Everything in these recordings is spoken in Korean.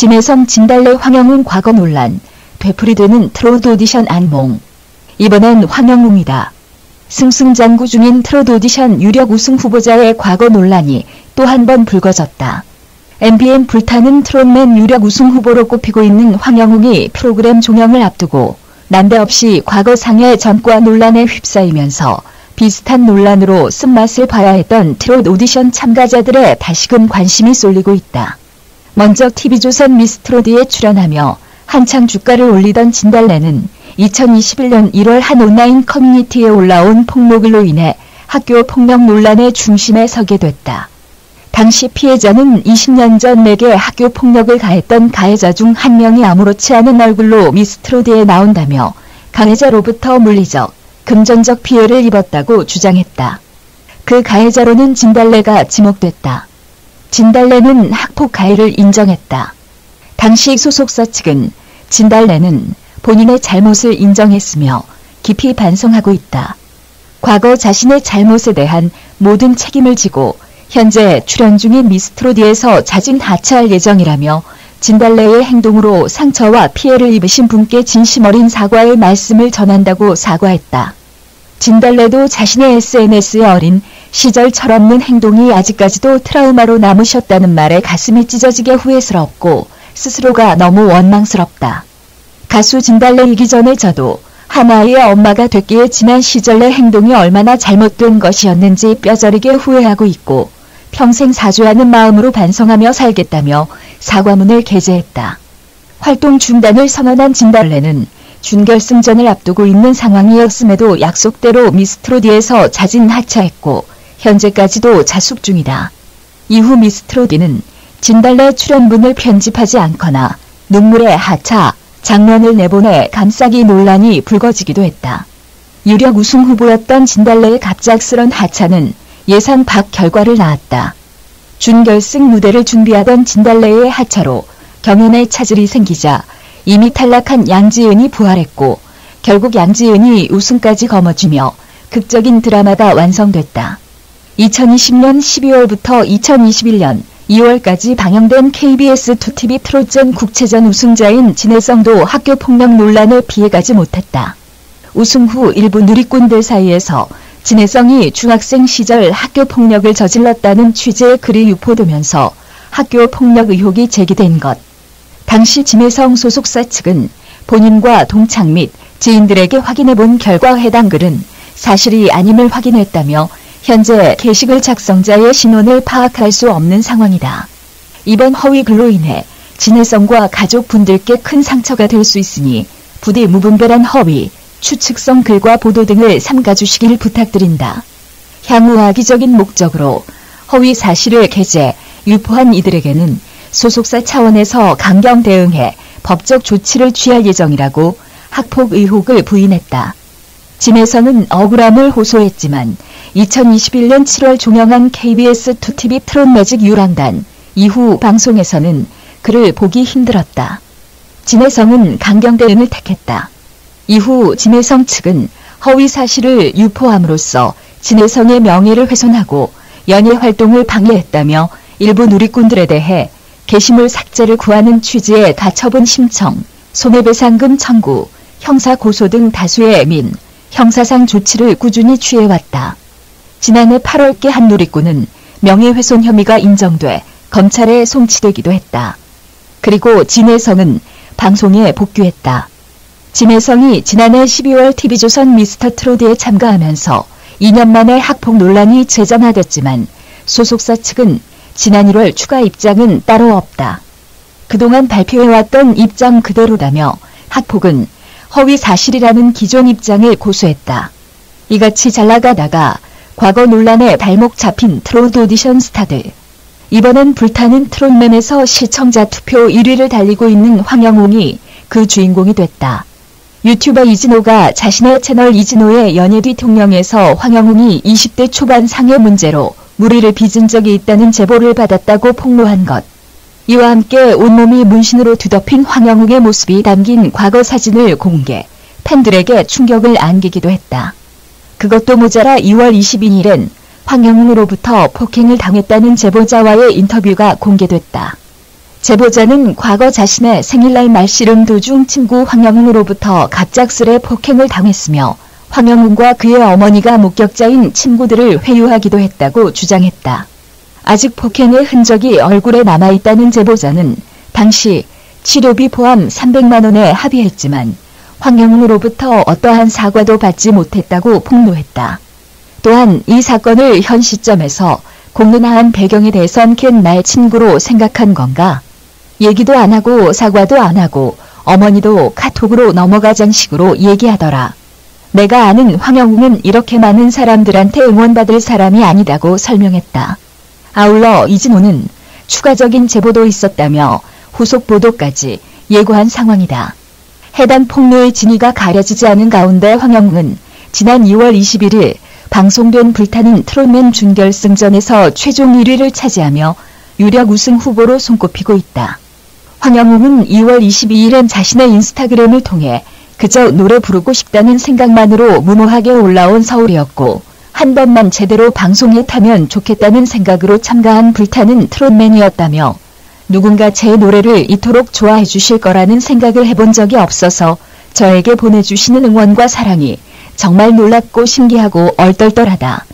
진혜성 진달래 황영웅 과거 논란, 되풀이되는 트로트 오디션 안몽. 이번엔 황영웅이다. 승승장구 중인 트로트 오디션 유력 우승 후보자의 과거 논란이 또 한 번 불거졌다. MBN 불타는 트롯맨 유력 우승 후보로 꼽히고 있는 황영웅이 프로그램 종영을 앞두고 난데없이 과거 상해 전과 논란에 휩싸이면서 비슷한 논란으로 쓴맛을 봐야 했던 트롯 오디션 참가자들의 다시금 관심이 쏠리고 있다. 먼저 TV조선 미스트롯에 출연하며 한창 주가를 올리던 진달래는 2021년 1월 한 온라인 커뮤니티에 올라온 폭로글로 인해 학교 폭력 논란의 중심에 서게 됐다. 당시 피해자는 20년 전 내게 학교 폭력을 가했던 가해자 중 한 명이 아무렇지 않은 얼굴로 미스트롯에 나온다며 가해자로부터 물리적, 금전적 피해를 입었다고 주장했다. 그 가해자로는 진달래가 지목됐다. 진달래는 학폭 가해를 인정했다. 당시 소속사 측은 진달래는 본인의 잘못을 인정했으며 깊이 반성하고 있다. 과거 자신의 잘못에 대한 모든 책임을 지고 현재 출연 중인 미스트롯에서 자진 하차할 예정이라며 진달래의 행동으로 상처와 피해를 입으신 분께 진심 어린 사과의 말씀을 전한다고 사과했다. 진달래도 자신의 SNS에 어린 시절 철없는 행동이 아직까지도 트라우마로 남으셨다는 말에 가슴이 찢어지게 후회스럽고 스스로가 너무 원망스럽다. 가수 진달래이기 전에 저도 하나의 엄마가 됐기에 지난 시절 내 행동이 얼마나 잘못된 것이었는지 뼈저리게 후회하고 있고 평생 사죄하는 마음으로 반성하며 살겠다며 사과문을 게재했다. 활동 중단을 선언한 진달래는 준결승전을 앞두고 있는 상황이었음에도 약속대로 미스트롯에서 자진 하차했고 현재까지도 자숙 중이다. 이후 미스트롯은 진달래 출연분을 편집하지 않거나 눈물의 하차 장면을 내보내 감싸기 논란이 불거지기도 했다. 유력 우승 후보였던 진달래의 갑작스런 하차는 예상 밖 결과를 낳았다. 준결승 무대를 준비하던 진달래의 하차로 경연에 차질이 생기자 이미 탈락한 양지은이 부활했고 결국 양지은이 우승까지 거머쥐며 극적인 드라마가 완성됐다. 2020년 12월부터 2021년 2월까지 방영된 KBS 2TV 트롯전 국체전 우승자인 진혜성도 학교폭력 논란을 피해가지 못했다. 우승 후 일부 누리꾼들 사이에서 진혜성이 중학생 시절 학교폭력을 저질렀다는 취재의 글이 유포되면서 학교폭력 의혹이 제기된 것. 당시 진혜성 소속사 측은 본인과 동창 및 지인들에게 확인해본 결과 해당 글은 사실이 아님을 확인했다며 현재 게시글 작성자의 신원을 파악할 수 없는 상황이다. 이번 허위 글로 인해 진혜성과 가족분들께 큰 상처가 될 수 있으니 부디 무분별한 허위, 추측성 글과 보도 등을 삼가주시길 부탁드린다. 향후 악의적인 목적으로 허위 사실을 게재, 유포한 이들에게는 소속사 차원에서 강경 대응해 법적 조치를 취할 예정이라고 학폭 의혹을 부인했다. 진혜성은 억울함을 호소했지만 2021년 7월 종영한 KBS 2TV 트롯 매직 유랑단 이후 방송에서는 그를 보기 힘들었다. 진혜성은 강경 대응을 택했다. 이후 진혜성 측은 허위 사실을 유포함으로써 진혜성의 명예를 훼손하고 연예 활동을 방해했다며 일부 누리꾼들에 대해 게시물 삭제를 구하는 취지의 가처분 신청, 손해배상금 청구, 형사 고소 등 다수의 형사상 조치를 꾸준히 취해왔다. 지난해 8월께 한 누리꾼은 명예훼손 혐의가 인정돼 검찰에 송치되기도 했다. 그리고 진혜성은 방송에 복귀했다. 진혜성이 지난해 12월 TV조선 미스터트롯에 참가하면서 2년 만에 학폭 논란이 재점화됐지만 소속사 측은 지난 1월 추가 입장은 따로 없다. 그동안 발표해왔던 입장 그대로라며 학폭은 허위 사실이라는 기존 입장을 고수했다. 이같이 잘나가다가 과거 논란에 발목 잡힌 트롯 오디션 스타들. 이번엔 불타는 트롯맨에서 시청자 투표 1위를 달리고 있는 황영웅이 그 주인공이 됐다. 유튜버 이진호가 자신의 채널 이진호의 연예 뒤통령에서 황영웅이 20대 초반 상해 문제로 물의를 빚은 적이 있다는 제보를 받았다고 폭로한 것. 이와 함께 온몸이 문신으로 뒤덮인 황영웅의 모습이 담긴 과거 사진을 공개, 팬들에게 충격을 안기기도 했다. 그것도 모자라 2월 22일엔 황영웅으로부터 폭행을 당했다는 제보자와의 인터뷰가 공개됐다. 제보자는 과거 자신의 생일날 말씨름 도중 친구 황영웅으로부터 갑작스레 폭행을 당했으며 황영웅과 그의 어머니가 목격자인 친구들을 회유하기도 했다고 주장했다. 아직 폭행의 흔적이 얼굴에 남아있다는 제보자는 당시 치료비 포함 300만 원에 합의했지만 황영웅으로부터 어떠한 사과도 받지 못했다고 폭로했다. 또한 이 사건을 현 시점에서 공론화한 배경에 대해선 걘 나의 친구로 생각한 건가? 얘기도 안 하고 사과도 안 하고 어머니도 카톡으로 넘어가잔 식으로 얘기하더라. 내가 아는 황영웅은 이렇게 많은 사람들한테 응원받을 사람이 아니다고 설명했다. 아울러 이진호는 추가적인 제보도 있었다며 후속 보도까지 예고한 상황이다. 해당 폭로의 진위가 가려지지 않은 가운데 황영웅은 지난 2월 21일 방송된 불타는 트롯맨 준결승전에서 최종 1위를 차지하며 유력 우승 후보로 손꼽히고 있다. 황영웅은 2월 22일엔 자신의 인스타그램을 통해 그저 노래 부르고 싶다는 생각만으로 무모하게 올라온 서울이었고 한 번만 제대로 방송에 타면 좋겠다는 생각으로 참가한 불타는 트롯맨이었다며 누군가 제 노래를 이토록 좋아해 주실 거라는 생각을 해본 적이 없어서 저에게 보내주시는 응원과 사랑이 정말 놀랍고 신기하고 얼떨떨하다.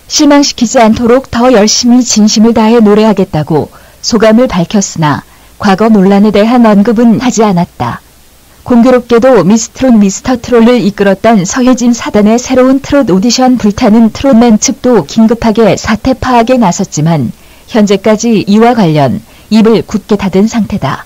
실망시키지 않도록 더 열심히 진심을 다해 노래하겠다고 소감을 밝혔으나 과거 논란에 대한 언급은 하지 않았다. 공교롭게도 미스트롯 미스터 트롯을 이끌었던 서혜진 사단의 새로운 트롯 오디션 불타는 트롯맨 측도 긴급하게 사태 파악에 나섰지만 현재까지 이와 관련 입을 굳게 닫은 상태다.